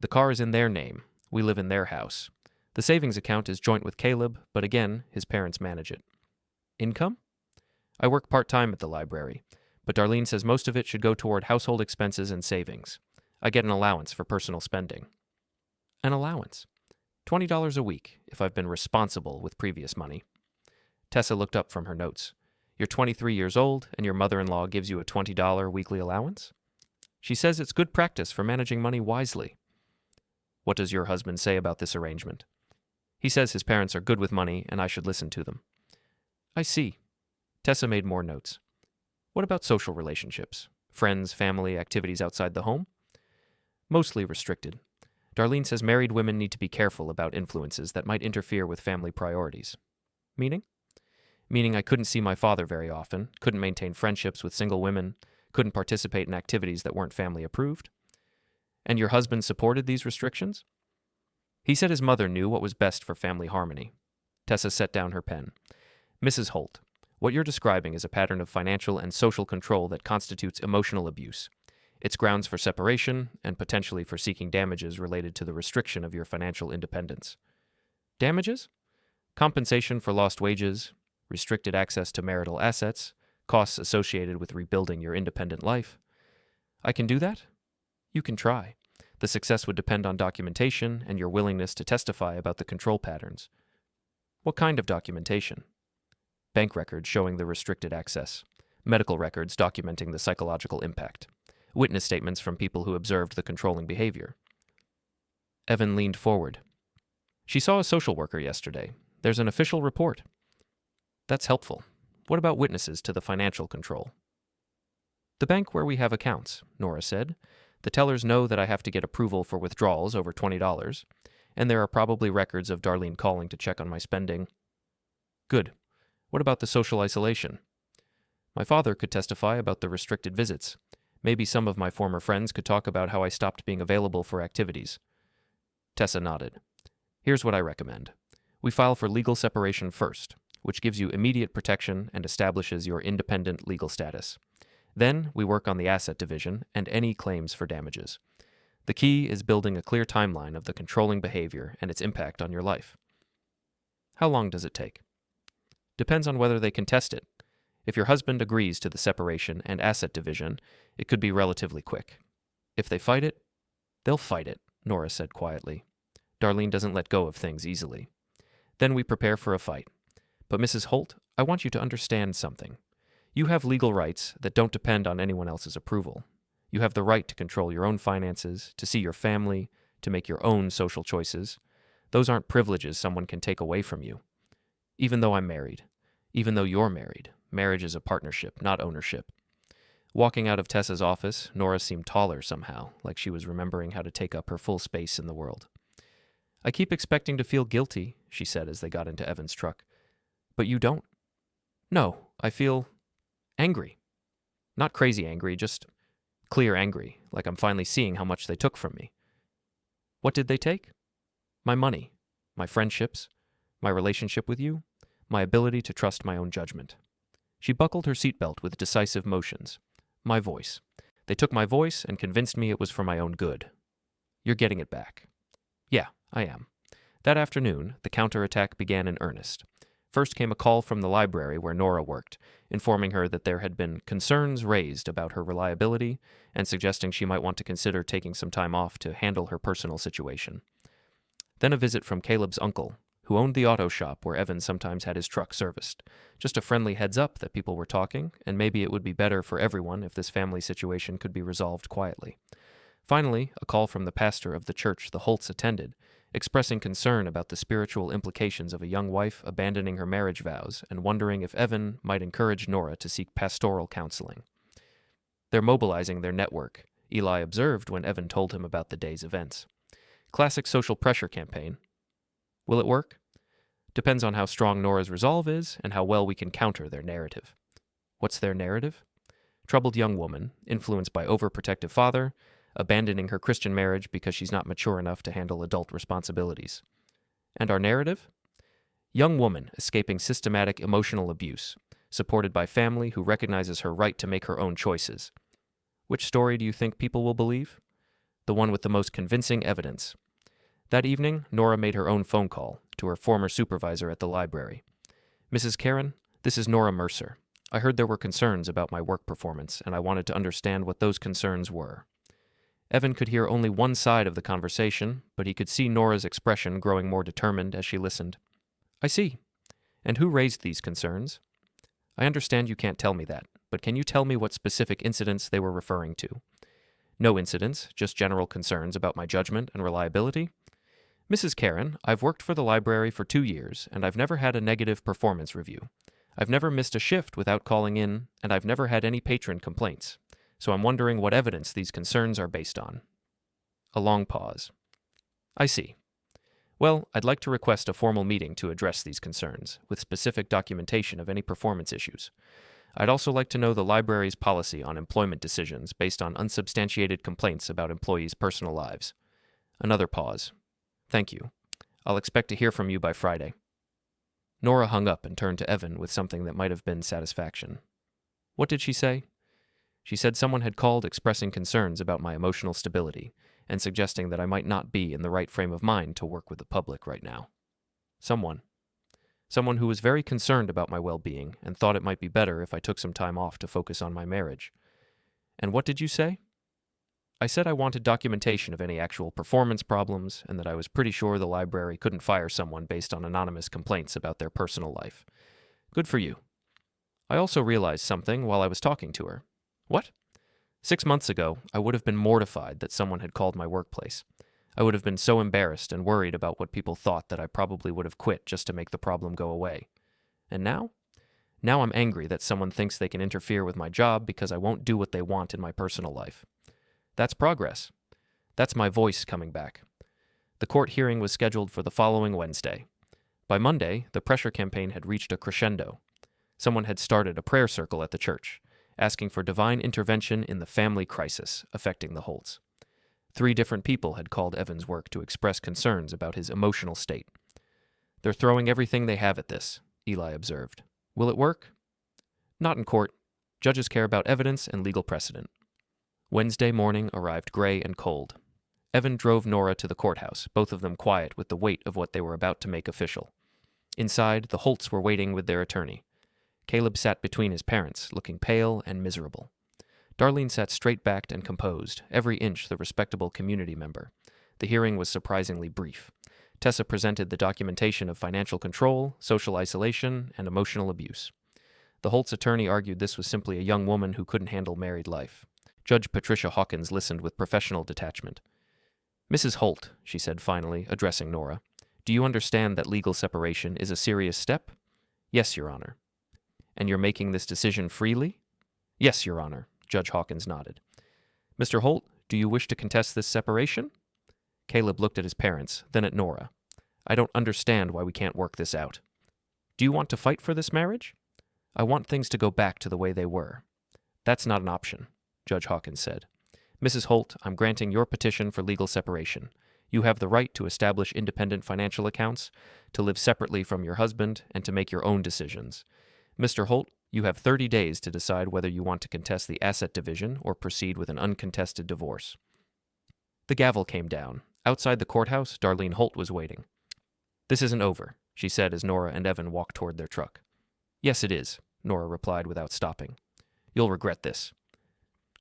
"The car is in their name. We live in their house. The savings account is joint with Caleb, but again, his parents manage it." "Income?" "I work part-time at the library, but Darlene says most of it should go toward household expenses and savings. I get an allowance for personal spending." "An allowance?" $20 a week, if I've been responsible with previous money." Tessa looked up from her notes. "You're 23 years old, and your mother-in-law gives you a $20 weekly allowance?" "She says it's good practice for managing money wisely." "What does your husband say about this arrangement?" "He says his parents are good with money, and I should listen to them." "I see." Tessa made more notes. "What about social relationships? Friends, family, activities outside the home?" "Mostly restricted. Darlene says married women need to be careful about influences that might interfere with family priorities." "Meaning?" "Meaning I couldn't see my father very often, couldn't maintain friendships with single women, couldn't participate in activities that weren't family approved." "And your husband supported these restrictions?" "He said his mother knew what was best for family harmony." Tessa set down her pen. "Mrs. Holt, what you're describing is a pattern of financial and social control that constitutes emotional abuse. It's grounds for separation and potentially for seeking damages related to the restriction of your financial independence." "Damages?" "Compensation for lost wages, restricted access to marital assets, costs associated with rebuilding your independent life." "I can do that?" "You can try. The success would depend on documentation and your willingness to testify about the control patterns." "What kind of documentation?" "Bank records showing the restricted access, medical records documenting the psychological impact, witness statements from people who observed the controlling behavior." Evan leaned forward. "She saw a social worker yesterday. There's an official report." "That's helpful. What about witnesses to the financial control?" "The bank where we have accounts," Nora said. "The tellers know that I have to get approval for withdrawals over $20, and there are probably records of Darlene calling to check on my spending." "Good. What about the social isolation?" "My father could testify about the restricted visits. Maybe some of my former friends could talk about how I stopped being available for activities." Tessa nodded. "Here's what I recommend. We file for legal separation first, which gives you immediate protection and establishes your independent legal status. Then we work on the asset division and any claims for damages. The key is building a clear timeline of the controlling behavior and its impact on your life." "How long does it take?" "Depends on whether they contest it. If your husband agrees to the separation and asset division, it could be relatively quick. If they fight it, they'll fight it," Nora said quietly. "Darlene doesn't let go of things easily. Then we prepare for a fight. But Mrs. Holt, I want you to understand something. You have legal rights that don't depend on anyone else's approval. You have the right to control your own finances, to see your family, to make your own social choices. Those aren't privileges someone can take away from you. Even though I'm married, even though you're married, marriage is a partnership, not ownership." Walking out of Tessa's office, Nora seemed taller somehow, like she was remembering how to take up her full space in the world. "I keep expecting to feel guilty," she said as they got into Evan's truck. "But you don't." "No, I feel angry. Not crazy angry, just clear angry, like I'm finally seeing how much they took from me." "What did they take?" "My money, my friendships, my relationship with you, my ability to trust my own judgment." She buckled her seatbelt with decisive motions. "My voice. They took my voice and convinced me it was for my own good. You're getting it back." "Yeah, I am." That afternoon, the counterattack began in earnest. First came a call from the library where Nora worked, informing her that there had been concerns raised about her reliability and suggesting she might want to consider taking some time off to handle her personal situation. Then a visit from Caleb's uncle, who owned the auto shop where Evan sometimes had his truck serviced. Just a friendly heads up that people were talking, and maybe it would be better for everyone if this family situation could be resolved quietly. Finally, a call from the pastor of the church the Holts attended, expressing concern about the spiritual implications of a young wife abandoning her marriage vows and wondering if Evan might encourage Nora to seek pastoral counseling. "They're mobilizing their network," Eli observed when Evan told him about the day's events. "Classic social pressure campaign. Will it work? Depends on how strong Nora's resolve is and how well we can counter their narrative." "What's their narrative?" "Troubled young woman, influenced by overprotective father, abandoning her Christian marriage because she's not mature enough to handle adult responsibilities." "And our narrative?" "Young woman escaping systematic emotional abuse, supported by family who recognizes her right to make her own choices." "Which story do you think people will believe?" "The one with the most convincing evidence." That evening, Nora made her own phone call to her former supervisor at the library. "Mrs. Karen, this is Nora Mercer. I heard there were concerns about my work performance, and I wanted to understand what those concerns were." Evan could hear only one side of the conversation, but he could see Nora's expression growing more determined as she listened. "I see. And who raised these concerns?" "I understand you can't tell me that, but can you tell me what specific incidents they were referring to?" "No incidents, just general concerns about my judgment and reliability." "Mrs. Karen, I've worked for the library for 2 years, and I've never had a negative performance review. I've never missed a shift without calling in, and I've never had any patron complaints. So I'm wondering what evidence these concerns are based on." A long pause. "I see. Well, I'd like to request a formal meeting to address these concerns, with specific documentation of any performance issues. I'd also like to know the library's policy on employment decisions based on unsubstantiated complaints about employees' personal lives." Another pause. "Thank you. I'll expect to hear from you by Friday." Nora hung up and turned to Evan with something that might have been satisfaction. "What did she say?" "She said someone had called expressing concerns about my emotional stability and suggesting that I might not be in the right frame of mind to work with the public right now." "Someone?" "Someone who was very concerned about my well-being and thought it might be better if I took some time off to focus on my marriage." "And what did you say?" "I said I wanted documentation of any actual performance problems and that I was pretty sure the library couldn't fire someone based on anonymous complaints about their personal life." "Good for you." "I also realized something while I was talking to her." "What?" 6 months ago, I would have been mortified that someone had called my workplace. I would have been so embarrassed and worried about what people thought that I probably would have quit just to make the problem go away. And now? Now I'm angry that someone thinks they can interfere with my job because I won't do what they want in my personal life. That's progress. That's my voice coming back. The court hearing was scheduled for the following Wednesday. By Monday, the pressure campaign had reached a crescendo. Someone had started a prayer circle at the church, asking for divine intervention in the family crisis affecting the Holts. 3 different people had called Evan's work to express concerns about his emotional state. "They're throwing everything they have at this," Eli observed. "Will it work?" "Not in court. Judges care about evidence and legal precedent." Wednesday morning arrived gray and cold. Evan drove Nora to the courthouse, both of them quiet with the weight of what they were about to make official. Inside, the Holts were waiting with their attorney. Caleb sat between his parents, looking pale and miserable. Darlene sat straight-backed and composed, every inch the respectable community member. The hearing was surprisingly brief. Tessa presented the documentation of financial control, social isolation, and emotional abuse. The Holt's attorney argued this was simply a young woman who couldn't handle married life. Judge Patricia Hawkins listened with professional detachment. "Mrs. Holt," she said finally, addressing Nora, "do you understand that legal separation is a serious step?" "Yes, Your Honor." "And you're making this decision freely?" "Yes, Your Honor," Judge Hawkins nodded. "Mr. Holt, do you wish to contest this separation?" Caleb looked at his parents, then at Nora. "I don't understand why we can't work this out." "Do you want to fight for this marriage?" "I want things to go back to the way they were." "That's not an option," Judge Hawkins said. "Mrs. Holt, I'm granting your petition for legal separation. You have the right to establish independent financial accounts, to live separately from your husband, and to make your own decisions. Mr. Holt, you have 30 days to decide whether you want to contest the asset division or proceed with an uncontested divorce." The gavel came down. Outside the courthouse, Darlene Holt was waiting. "This isn't over," she said as Nora and Evan walked toward their truck. Yes, it is, Nora replied without stopping. You'll regret this.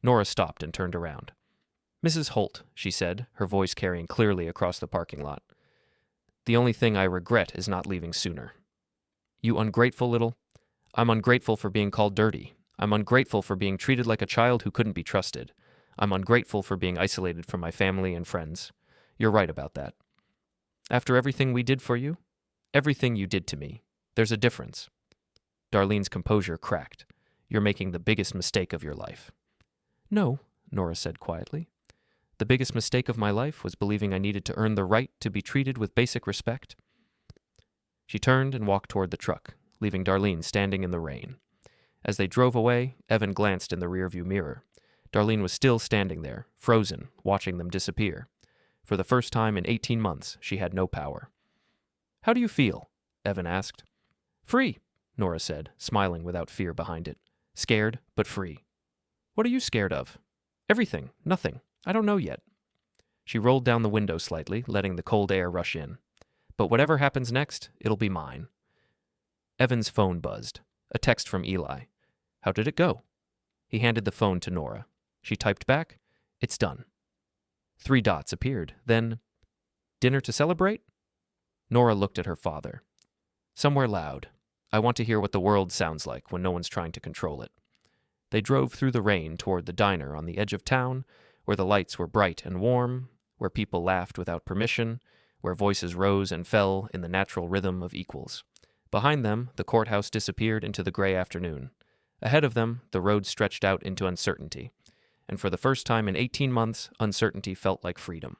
Nora stopped and turned around. Mrs. Holt, she said, her voice carrying clearly across the parking lot. The only thing I regret is not leaving sooner. You ungrateful little... I'm ungrateful for being called dirty. I'm ungrateful for being treated like a child who couldn't be trusted. I'm ungrateful for being isolated from my family and friends. You're right about that. After everything we did for you, everything you did to me, there's a difference. Darlene's composure cracked. You're making the biggest mistake of your life. No, Nora said quietly. The biggest mistake of my life was believing I needed to earn the right to be treated with basic respect. She turned and walked toward the truck, leaving Darlene standing in the rain. As they drove away, Evan glanced in the rearview mirror. Darlene was still standing there, frozen, watching them disappear. For the first time in 18 months, she had no power. How do you feel? Evan asked. Free, Nora said, smiling without fear behind it. Scared, but free. What are you scared of? Everything. Nothing. I don't know yet. She rolled down the window slightly, letting the cold air rush in. But whatever happens next, it'll be mine. Evan's phone buzzed. A text from Eli. How did it go? He handed the phone to Nora. She typed back, It's done. 3 dots appeared. Then, dinner to celebrate? Nora looked at her father. Somewhere loud. I want to hear what the world sounds like when no one's trying to control it. They drove through the rain toward the diner on the edge of town, where the lights were bright and warm, where people laughed without permission, where voices rose and fell in the natural rhythm of equals. Behind them, the courthouse disappeared into the gray afternoon. Ahead of them, the road stretched out into uncertainty. And for the first time in 18 months, uncertainty felt like freedom.